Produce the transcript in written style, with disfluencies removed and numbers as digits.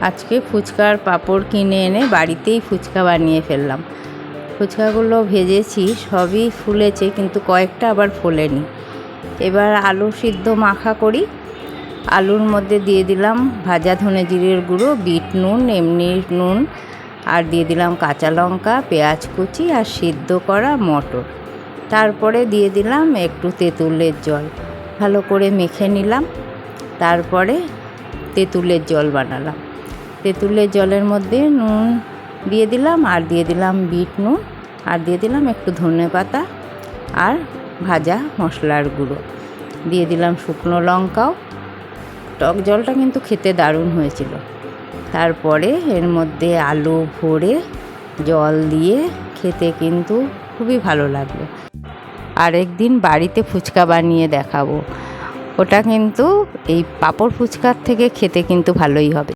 আজকে ফুচকার পাঁপড় কিনে এনে বাড়িতেই ফুচকা বানিয়ে ফেললাম। ফুচকাগুলো ভেজেছি, সবই ফুলেছে, কিন্তু কয়েকটা আবার ফোলেনি। এবার আলু সিদ্ধ মাখা করি। আলুর মধ্যে দিয়ে দিলাম ভাজা ধনে জিরের গুঁড়ো, বিট নুন, এমনি নুন, আর দিয়ে দিলাম কাঁচা লঙ্কা, পেঁয়াজ কুচি আর সিদ্ধ করা মটর। তারপরে দিয়ে দিলাম একটু তেঁতুলের জল, ভালো করে মেখে নিলাম। তারপরে তেঁতুলের জল বানালাম। তেঁতুলের জলের মধ্যে নুন দিয়ে দিলাম, আর দিয়ে দিলাম বিট নুন, আর দিয়ে দিলাম একটু ধনেপাতা আর ভাজা মশলার গুঁড়ো, দিয়ে দিলাম শুকনো লঙ্কাও। টক জলটা কিন্তু খেতে দারুণ হয়েছিল। তারপরে এর মধ্যে আলু ভরে জল দিয়ে খেতে কিন্তু খুবই ভালো লাগলো। আরেকদিন বাড়িতে ফুচকা বানিয়ে দেখাবো। ওটা কিন্তু এই পাঁপড় ফুচকার থেকে খেতে কিন্তু ভালোই হবে।